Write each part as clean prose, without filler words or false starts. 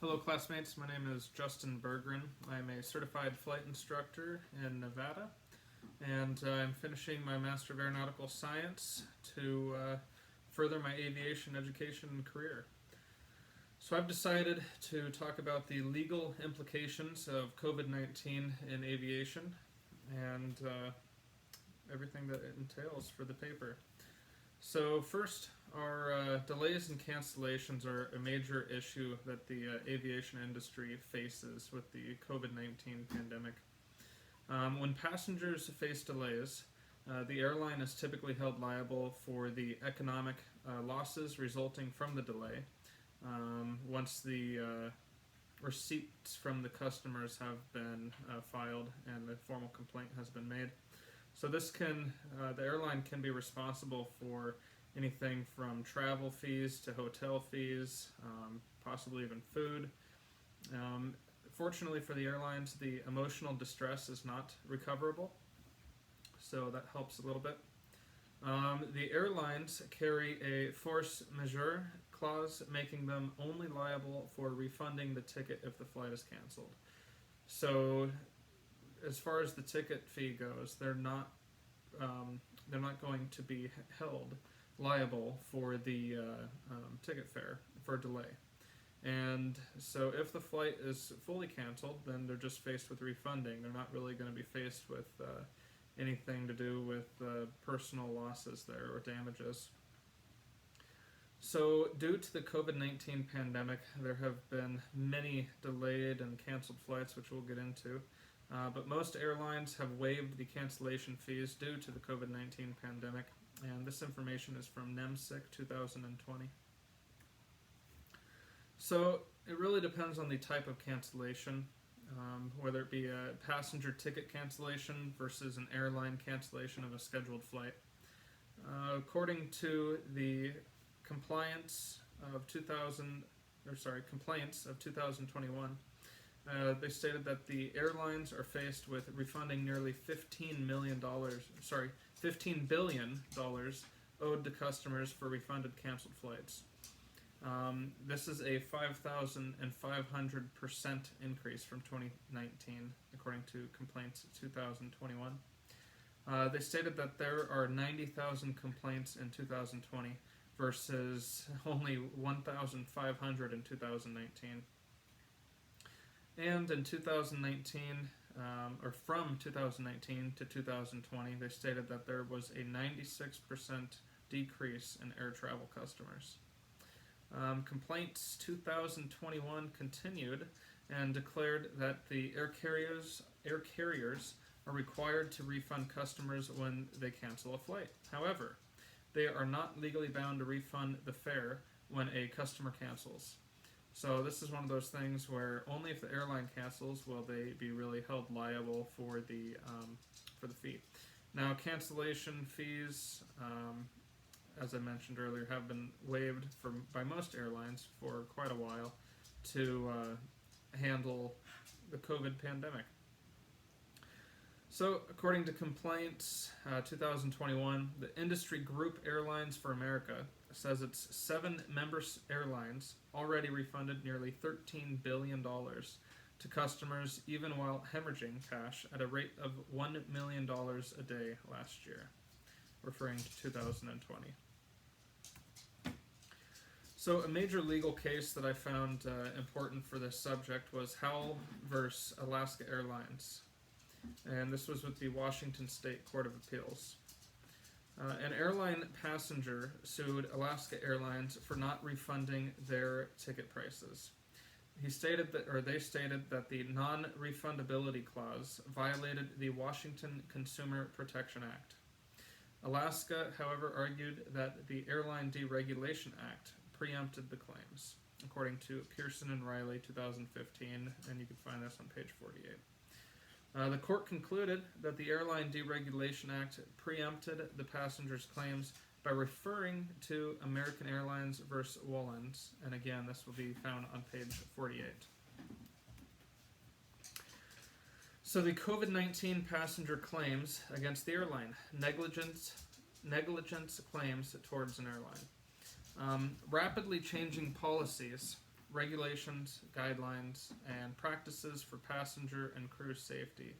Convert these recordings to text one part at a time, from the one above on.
Hello classmates, my name is Justin Berggren. I'm a certified flight instructor in Nevada, and I'm finishing my Master of Aeronautical Science to further my aviation education and career. So I've decided to talk about the legal implications of COVID-19 in aviation and everything that it entails for the paper. So first, our delays and cancellations are a major issue that the aviation industry faces with the COVID-19 pandemic. When passengers face delays, the airline is typically held liable for the economic losses resulting from the delay once the receipts from the customers have been filed and the formal complaint has been made. So the airline can be responsible for anything from travel fees to hotel fees, possibly even food. Fortunately for the airlines, the emotional distress is not recoverable, so that helps a little bit. The airlines carry a force majeure clause, making them only liable for refunding the ticket if the flight is canceled. So as far as the ticket fee goes, they're not going to be held liable for the ticket fare for delay. And so if the flight is fully canceled, then they're just faced with refunding. They're not really going to be faced with anything to do with personal losses there or damages. So due to the COVID-19 pandemic, there have been many delayed and canceled flights, which we'll get into. But most airlines have waived the cancellation fees due to the COVID-19 pandemic, and this information is from NEMSIC 2020. So it really depends on the type of cancellation, whether it be a passenger ticket cancellation versus an airline cancellation of a scheduled flight. According to the complaints of 2021, they stated that the airlines are faced with refunding nearly $15 billion owed to customers for refunded canceled flights. This is a 5,500% increase from 2019, according to complaints 2021. They stated that there are 90,000 complaints in 2020 versus only 1,500 in 2019. And in 2019, or from 2019 to 2020, they stated that there was a 96% decrease in air travel customers. Complaints 2021 continued and declared that the air carriers are required to refund customers when they cancel a flight. However, they are not legally bound to refund the fare when a customer cancels. So this is one of those things where only if the airline cancels will they be really held liable for the fee. Now, cancellation fees, as I mentioned earlier, have been waived by most airlines for quite a while to handle the COVID pandemic. So, according to complaints 2021, the industry group Airlines for America says its 7 member airlines already refunded nearly $13 billion to customers, even while hemorrhaging cash at a rate of $1 million a day last year, referring to 2020. So a major legal case that I found important for this subject was Howell versus Alaska Airlines. And this was with the Washington State Court of Appeals. An airline passenger sued Alaska Airlines for not refunding their ticket prices. They stated that the non-refundability clause violated the Washington Consumer Protection Act. Alaska, however, argued that the Airline Deregulation Act preempted the claims, according to Pearson and Riley 2015, and you can find this on page 48. The court concluded that the Airline Deregulation Act preempted the passengers' claims by referring to American Airlines versus Wollens, and again, this will be found on page 48. So the COVID-19 passenger claims against the airline, negligence claims towards an airline. Rapidly changing policies regulations, guidelines, and practices for passenger and crew safety,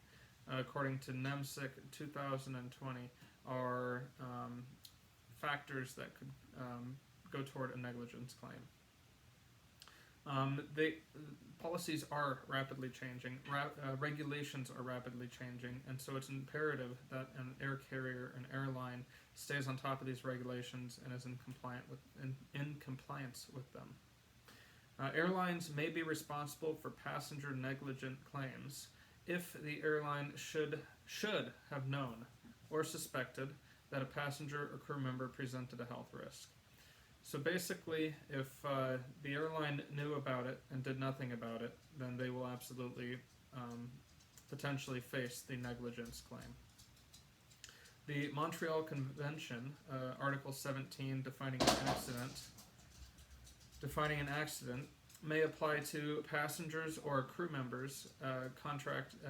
according to NEMSIC 2020, are factors that could go toward a negligence claim. Policies are rapidly changing, regulations are rapidly changing, and so it's imperative that an air carrier, an airline, stays on top of these regulations and is in compliance with them. Airlines may be responsible for passenger negligent claims if the airline should have known or suspected that a passenger or crew member presented a health risk. So basically, if the airline knew about it and did nothing about it, then they will absolutely potentially face the negligence claim. The Montreal Convention, Article 17, defining an accident, may apply to passengers or crew members contracting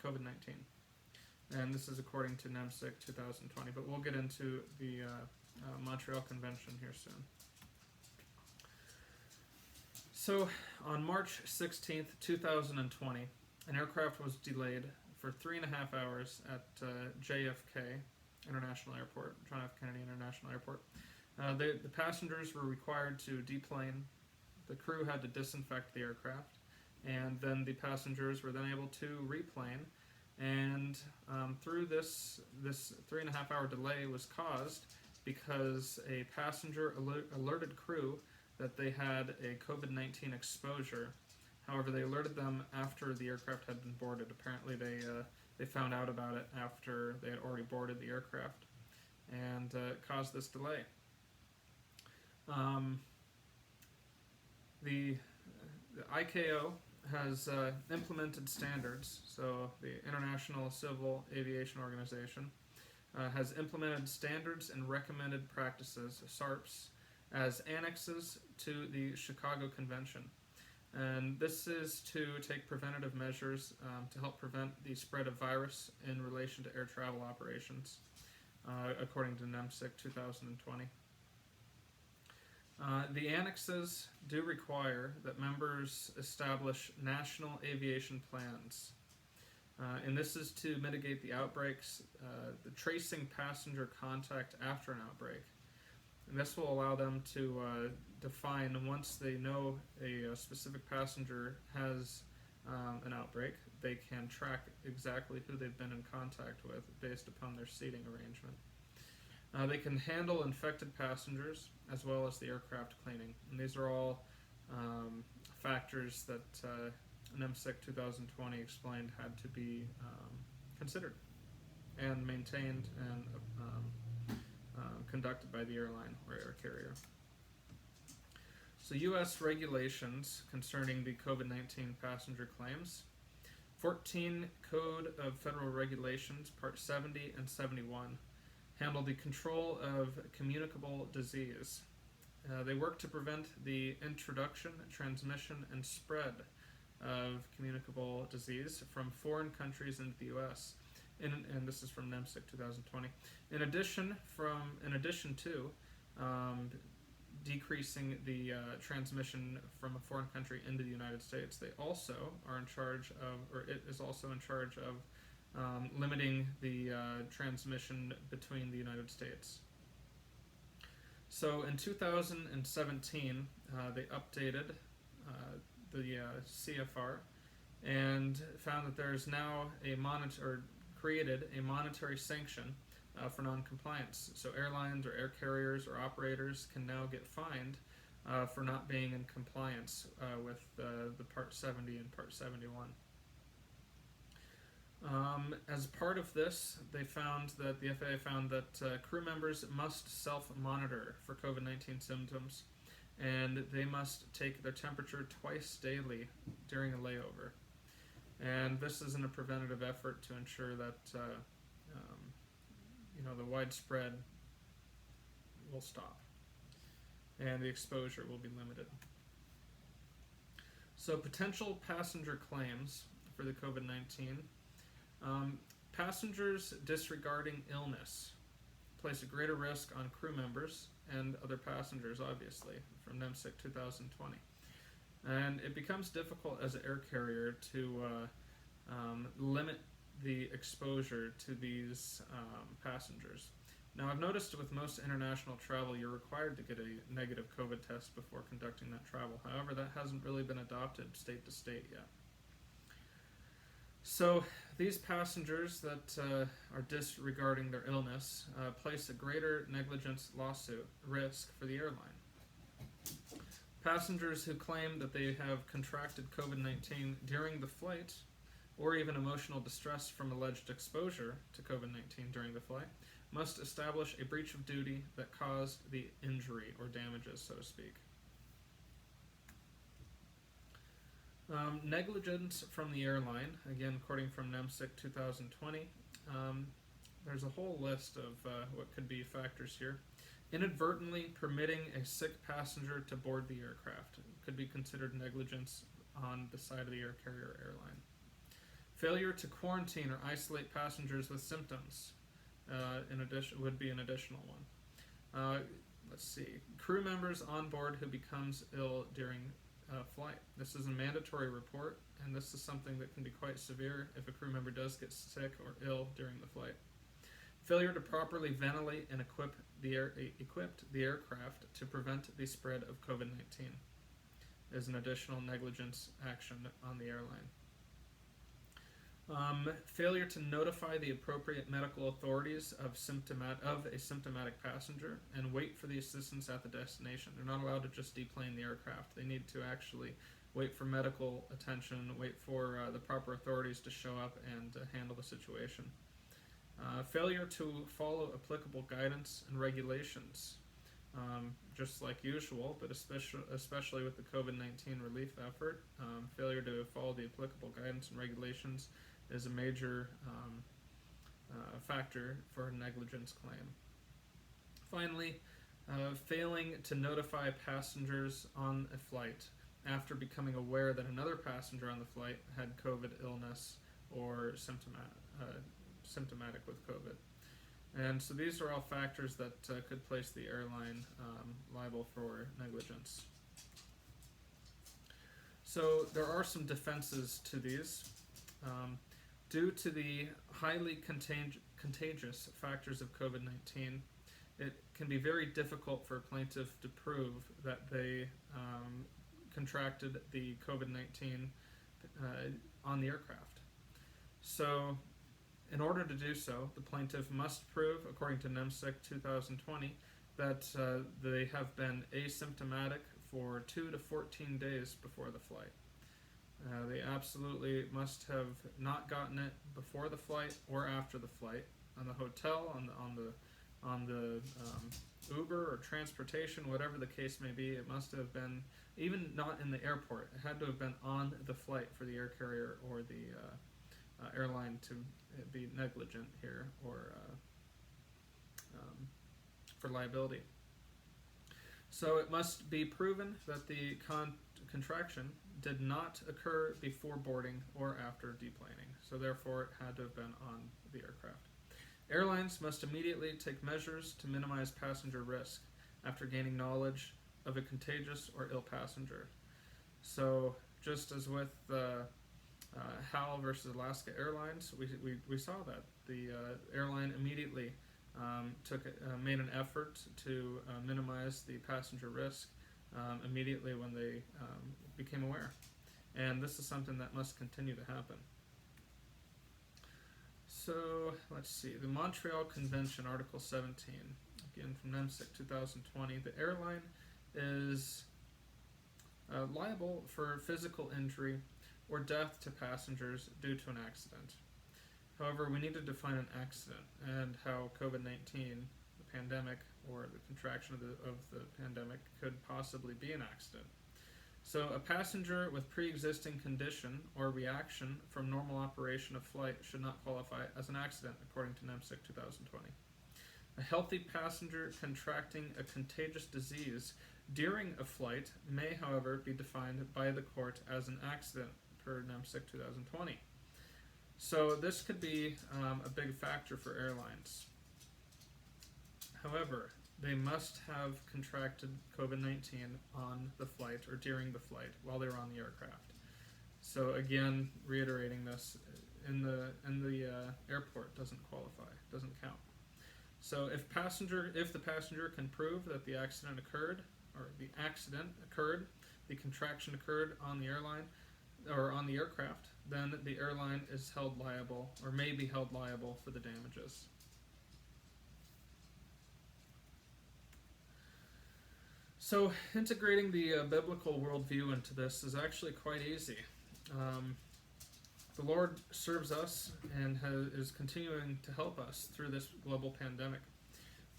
COVID-19. And this is according to NEMSIC 2020, but we'll get into the Montreal Convention here soon. So, on March 16th, 2020, an aircraft was delayed for 3.5 hours at JFK International Airport, John F. Kennedy International Airport. The passengers were required to deplane, the crew had to disinfect the aircraft, and then the passengers were then able to replane. And through this 3.5 hour delay was caused because a passenger alerted crew that they had a COVID-19 exposure. However, they alerted them after the aircraft had been boarded. Apparently, they found out about it after they had already boarded the aircraft, and it caused this delay. The ICAO has implemented standards, so the International Civil Aviation Organization has implemented standards and recommended practices, SARPs, as annexes to the Chicago Convention. And this is to take preventative measures to help prevent the spread of virus in relation to air travel operations, according to NEMSIC 2020. The annexes do require that members establish national aviation plans, and this is to mitigate the outbreaks, the tracing passenger contact after an outbreak. And this will allow them to define, once they know a specific passenger has an outbreak, they can track exactly who they've been in contact with based upon their seating arrangement. They can handle infected passengers as well as the aircraft cleaning. And these are all factors that NEMSIC 2020 explained had to be considered and maintained and conducted by the airline or air carrier. So U.S. regulations concerning the COVID-19 passenger claims. 14 Code of Federal Regulations, Part 70 and 71, handle the control of communicable disease. They work to prevent the introduction, transmission, and spread of communicable disease from foreign countries into the U.S. And this is from NEMSIC 2020. In addition to decreasing the transmission from a foreign country into the United States, they also are in charge of, or it is also in charge of, limiting the transmission between the United States. So in 2017, they updated the CFR and found that there is now created a monetary sanction for non-compliance. So airlines or air carriers or operators can now get fined for not being in compliance with the Part 70 and Part 71. As part of this, the FAA found that crew members must self-monitor for COVID-19 symptoms, and they must take their temperature twice daily during a layover. And this is in a preventative effort to ensure that the widespread will stop and the exposure will be limited. So potential passenger claims for the COVID-19. Passengers disregarding illness place a greater risk on crew members and other passengers, obviously, from NEMSIC 2020. And it becomes difficult as an air carrier to limit the exposure to these passengers. Now, I've noticed with most international travel, you're required to get a negative COVID test before conducting that travel. However, that hasn't really been adopted state to state yet. So, these passengers that are disregarding their illness place a greater negligence lawsuit risk for the airline. Passengers who claim that they have contracted COVID-19 during the flight, or even emotional distress from alleged exposure to COVID-19 during the flight, must establish a breach of duty that caused the injury or damages, so to speak. Negligence from the airline, again, according from NEMSIC 2020, there's a whole list of what could be factors here. Inadvertently permitting a sick passenger to board the aircraft could be considered negligence on the side of the air carrier or airline. Failure to quarantine or isolate passengers with symptoms would be an additional one. Let's see. Crew members on board who becomes ill during flight. This is a mandatory report, and this is something that can be quite severe if a crew member does get sick or ill during the flight. Failure to properly ventilate and equip the aircraft to prevent the spread of COVID-19 is an additional negligence action on the airline. Failure to notify the appropriate medical authorities of a symptomatic passenger and wait for the assistance at the destination. They're not allowed to just deplane the aircraft. They need to actually wait for medical attention, wait for the proper authorities to show up and handle the situation. Failure to follow applicable guidance and regulations, just like usual, but especially with the COVID-19 relief effort. Failure to follow the applicable guidance and regulations is a major factor for a negligence claim. Finally, failing to notify passengers on a flight after becoming aware that another passenger on the flight had COVID illness or symptomatic with COVID. And so these are all factors that could place the airline liable for negligence. So there are some defenses to these. Due to the highly contagious factors of COVID-19, it can be very difficult for a plaintiff to prove that they contracted the COVID-19 on the aircraft. So, in order to do so, the plaintiff must prove, according to NEMSIC 2020, that they have been asymptomatic for 2 to 14 days before the flight. They absolutely must have not gotten it before the flight or after the flight. On the hotel, on the Uber or transportation, whatever the case may be, it must have been, even not in the airport, it had to have been on the flight for the air carrier or the airline to be negligent here or for liability. So it must be proven that the contraction did not occur before boarding or after deplaning, so therefore it had to have been on the aircraft. Airlines must immediately take measures to minimize passenger risk after gaining knowledge of a contagious or ill passenger. So just as with HAL versus Alaska Airlines, we saw that. The airline immediately made an effort to minimize the passenger risk immediately when they became aware. And this is something that must continue to happen. So, let's see. The Montreal Convention, Article 17, again from NEMSIC 2020. The airline is liable for physical injury or death to passengers due to an accident. However, we need to define an accident and how COVID-19, the pandemic, or the contraction of the pandemic could possibly be an accident. So a passenger with pre-existing condition or reaction from normal operation of flight should not qualify as an accident, according to NEMSIC 2020. A healthy passenger contracting a contagious disease during a flight may, however, be defined by the court as an accident, per NEMSIC 2020. So this could be a big factor for airlines. However, they must have contracted COVID-19 on the flight or during the flight while they were on the aircraft. So again, reiterating this, in the airport doesn't qualify, doesn't count. So if the passenger can prove that the accident occurred, the contraction occurred on the airline or on the aircraft, then the airline is held liable or may be held liable for the damages. So integrating the biblical worldview into this is actually quite easy. The Lord serves us and is continuing to help us through this global pandemic.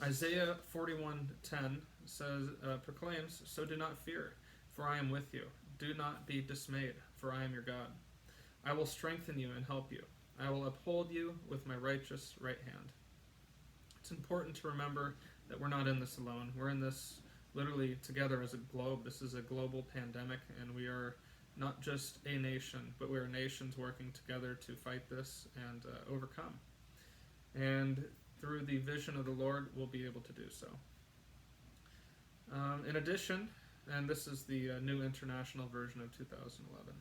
Isaiah 41:10 says, proclaims, "So do not fear, for I am with you. Do not be dismayed, for I am your God. I will strengthen you and help you. I will uphold you with my righteous right hand." It's important to remember that we're not in this alone. We're in this literally together as a globe. This is a global pandemic, and we are not just a nation, but we are nations working together to fight this and overcome. And through the vision of the Lord, we'll be able to do so. In addition, and this is the New International Version of 2011.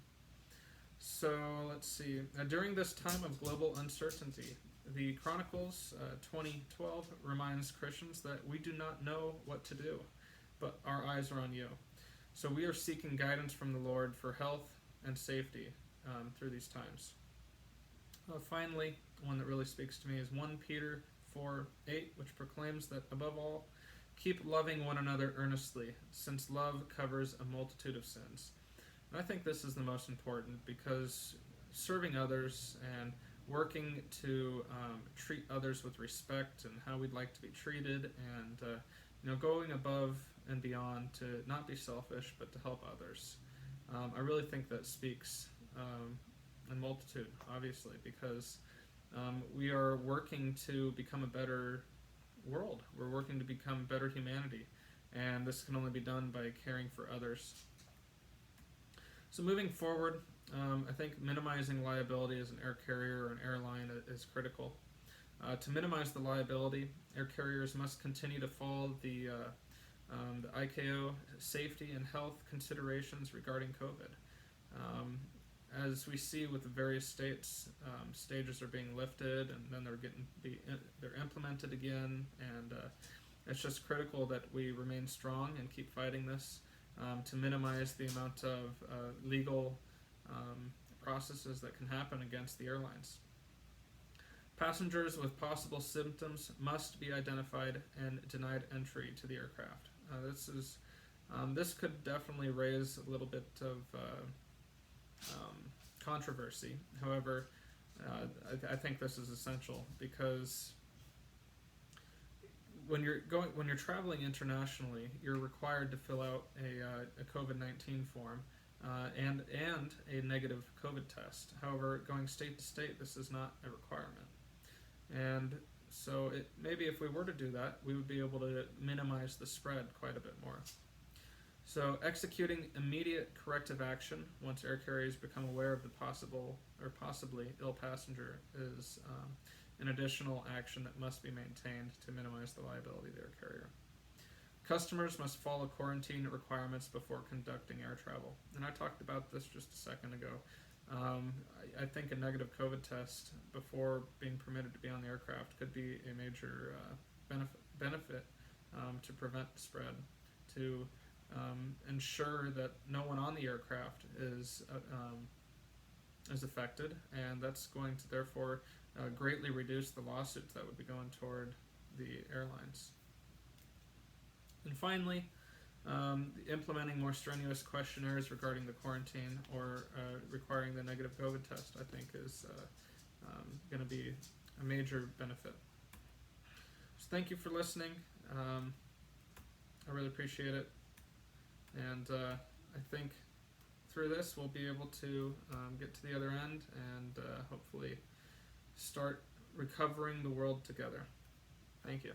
So let's see. During this time of global uncertainty, the Chronicles 2012 reminds Christians that we do not know what to do, but our eyes are on you. So we are seeking guidance from the Lord for health and safety through these times. Finally, one that really speaks to me is 1 Peter 4:8, which proclaims that above all, keep loving one another earnestly, since love covers a multitude of sins. And I think this is the most important, because serving others and working to treat others with respect and how we'd like to be treated, and going above and beyond to not be selfish but to help others. I really think that speaks in multitude, obviously, because we are working to become a better world. We're working to become better humanity, and this can only be done by caring for others. So moving forward, I think minimizing liability as an air carrier or an airline is critical. To minimize the liability, air carriers must continue to follow the ICAO safety and health considerations regarding COVID. As we see with the various states, stages are being lifted, and then they're implemented again, and it's just critical that we remain strong and keep fighting this to minimize the amount of legal processes that can happen against the airlines. Passengers with possible symptoms must be identified and denied entry to the aircraft. This could definitely raise a little bit of controversy. However, I think this is essential, because when you're traveling internationally, you're required to fill out a COVID-19 form and a negative COVID test. However, going state to state, this is not a requirement. And so maybe if we were to do that, we would be able to minimize the spread quite a bit more. So executing immediate corrective action once air carriers become aware of the possibly ill passenger is an additional action that must be maintained to minimize the liability of the air carrier. Customers must follow quarantine requirements before conducting air travel. And I talked about this just a second ago. I think a negative COVID test before being permitted to be on the aircraft could be a major benefit to prevent the spread, to ensure that no one on the aircraft is affected, and that's going to therefore greatly reduce the lawsuits that would be going toward the airlines. And finally, implementing more strenuous questionnaires regarding the quarantine or requiring the negative COVID test, I think, is going to be a major benefit. So thank you for listening. I really appreciate it. And I think through this we'll be able to get to the other end and hopefully start recovering the world together. Thank you.